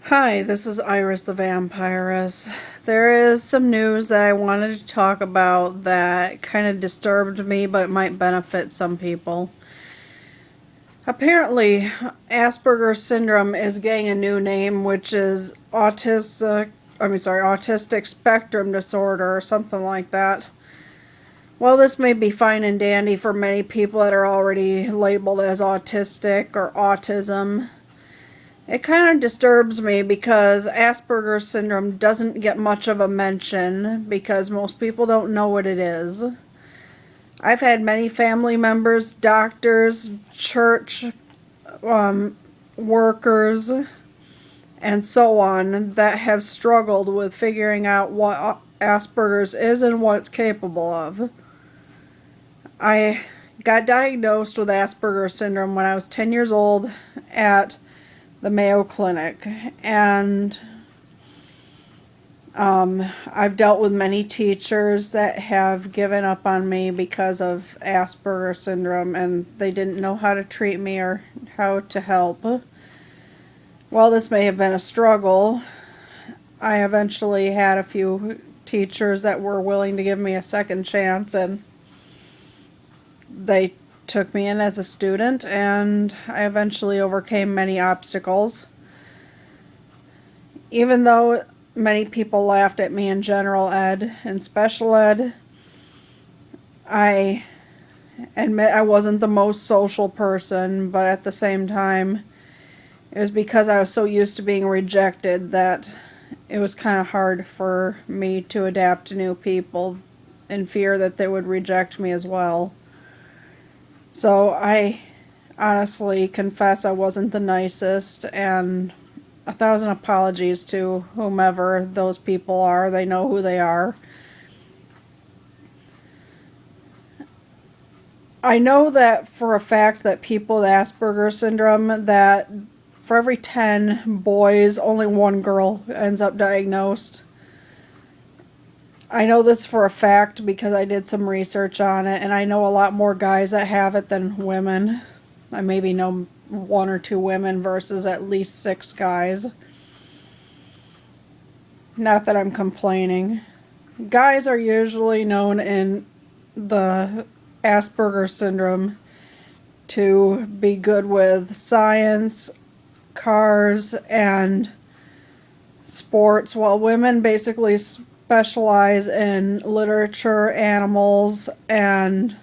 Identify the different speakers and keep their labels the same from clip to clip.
Speaker 1: Hi, this is Iris the Vampiress. There is some news that I wanted to talk about that kind of disturbed me, but it might benefit some people. Apparently, Asperger's syndrome is getting a new name, which is autistic spectrum disorder or something like that. Well, this may be fine and dandy for many people that are already labeled as autistic or autism. It kind of disturbs me because Asperger's syndrome doesn't get much of a mention because most people don't know what it is. I've had many family members, doctors, church workers, and so on that have struggled with figuring out what Asperger's is and what it's capable of. I got diagnosed with Asperger's syndrome when I was 10 years old at the Mayo Clinic, and I've dealt with many teachers that have given up on me because of Asperger's syndrome, and they didn't know how to treat me or how to help. While this may have been a struggle, I eventually had a few teachers that were willing to give me a second chance, and they took me in as a student, and I eventually overcame many obstacles. Even though many people laughed at me in general ed and special ed, I admit I wasn't the most social person, but at the same time, it was because I was so used to being rejected that it was kind of hard for me to adapt to new people in fear that they would reject me as well. So I honestly confess I wasn't the nicest, and 1,000 apologies to whomever those people are. They know who they are. I know that for a fact that people with Asperger's syndrome, that for every 10 boys, only one girl ends up diagnosed. I know this for a fact because I did some research on it, and I know a lot more guys that have it than women. I maybe know 1 or 2 women versus at least 6 guys. Not that I'm complaining. Guys are usually known in the Asperger syndrome to be good with science, cars, and sports, while women basically specialize in literature, animals, and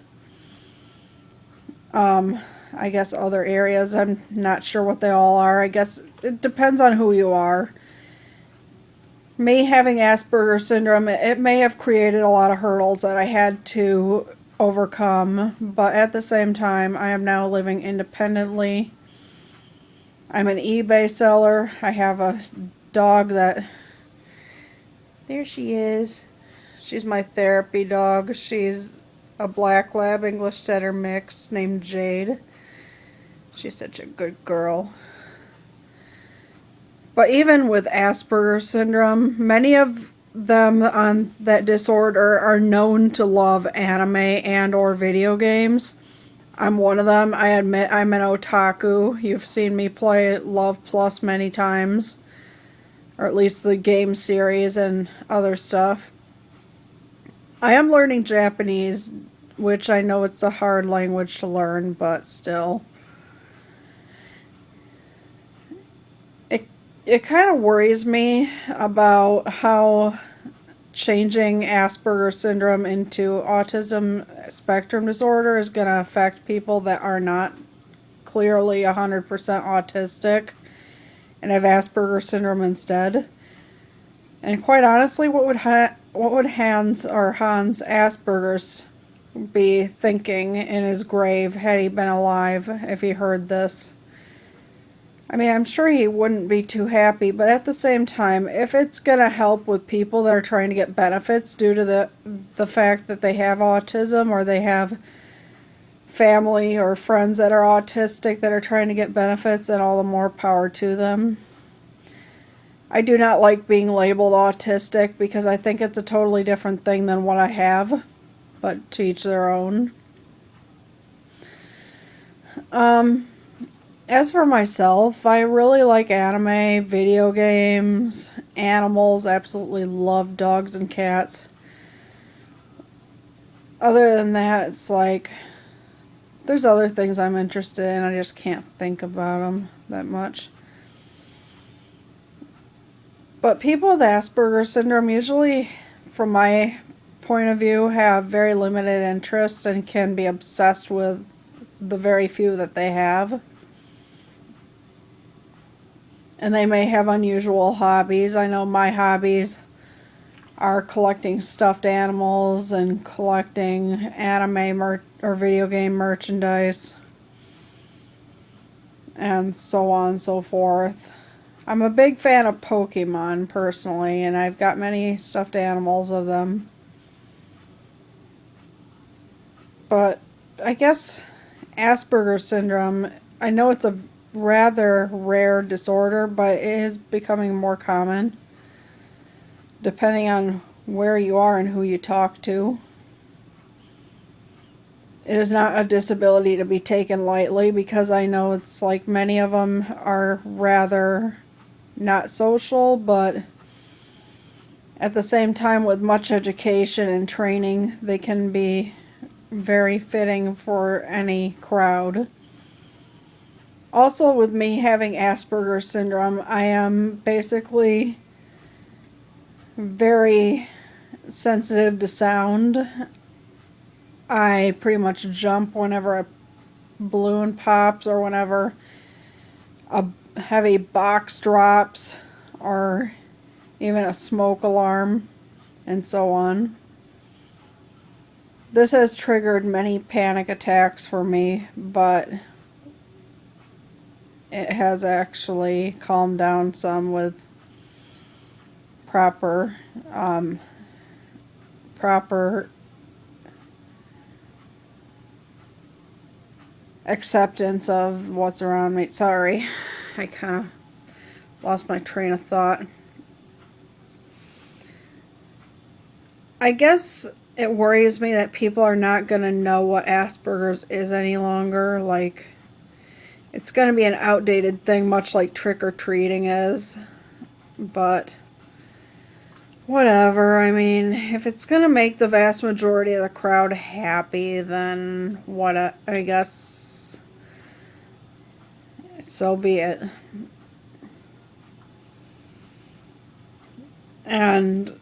Speaker 1: I guess other areas. I'm not sure what they all are. I guess it depends on who you are. Me having Asperger's syndrome, it may have created a lot of hurdles that I had to overcome, but at the same time, I am now living independently. I'm an eBay seller. I have a dog that... There she is. She's my therapy dog. She's a black lab English setter mix named Jade. She's such a good girl. But even with Asperger's syndrome, many of them on that disorder are known to love anime and or video games. I'm one of them. I admit I'm an otaku. You've seen me play Love Plus many times. Or at least the game series and other stuff. I am learning Japanese, which I know it's a hard language to learn, but still. It kind of worries me about how changing Asperger's syndrome into autism spectrum disorder is going to affect people that are not clearly 100% autistic and have Asperger's syndrome instead. And quite honestly, what would Hans Asperger's be thinking in his grave had he been alive if he heard this? I mean, I'm sure he wouldn't be too happy, but at the same time, if it's going to help with people that are trying to get benefits due to the fact that they have autism, or they have family or friends that are autistic that are trying to get benefits, then all the more power to them. I do not like being labeled autistic because I think it's a totally different thing than what I have, but to each their own. As for myself, I really like anime, video games, animals, absolutely love dogs and cats. Other than that, it's like there's other things I'm interested in, I just can't think about them that much. But people with Asperger syndrome usually, from my point of view, have very limited interests and can be obsessed with the very few that they have. And they may have unusual hobbies. I know my hobbies are collecting stuffed animals and collecting anime or video game merchandise and so on and so forth. I'm a big fan of Pokemon personally, and I've got many stuffed animals of them. But I guess Asperger syndrome, I know it's a rather rare disorder, but it is becoming more common depending on where you are and who you talk to. It is not a disability to be taken lightly, because I know it's like many of them are rather not social, but at the same time, with much education and training, they can be very fitting for any crowd. Also, with me having Asperger syndrome, I am basically very sensitive to sound. I pretty much jump whenever a balloon pops or whenever a heavy box drops or even a smoke alarm and so on. This has triggered many panic attacks for me, but it has actually calmed down some with proper proper acceptance of what's around me. Sorry, I kind of lost my train of thought. I guess it worries me that people are not going to know what Asperger's is any longer. Like, it's going to be an outdated thing, much like trick-or-treating is. But whatever. I mean, if it's going to make the vast majority of the crowd happy, then I guess so be it. And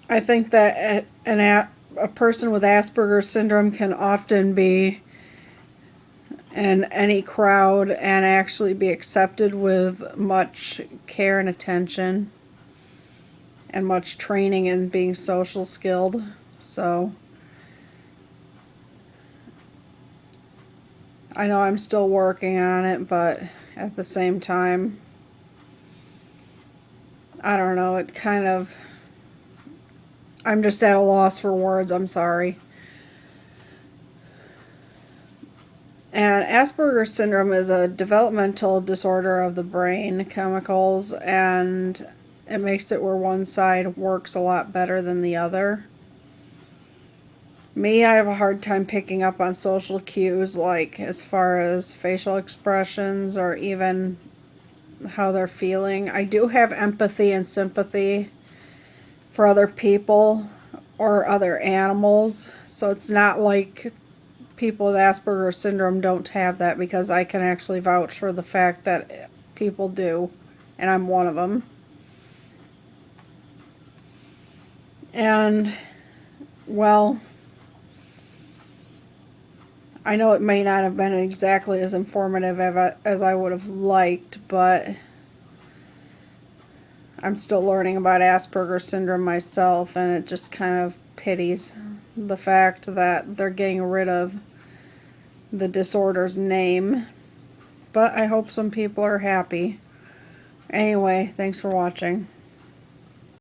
Speaker 1: I think that a person with Asperger's syndrome can often be in any crowd and actually be accepted with much care and attention and much training in being social skilled. So I know I'm still working on it, but at the same time, I don't know, I'm just at a loss for words, I'm sorry. And Asperger's syndrome is a developmental disorder of the brain chemicals, and it makes it where one side works a lot better than the other. Me, I have a hard time picking up on social cues, like as far as facial expressions or even how they're feeling. I do have empathy and sympathy for other people or other animals, so it's not like people with Asperger's syndrome don't have that, because I can actually vouch for the fact that people do, and I'm one of them. And, well, I know it may not have been exactly as informative as I would have liked, but I'm still learning about Asperger's syndrome myself, and it just kind of pities the fact that they're getting rid of the disorder's name. But I hope some people are happy. Anyway, thanks for watching.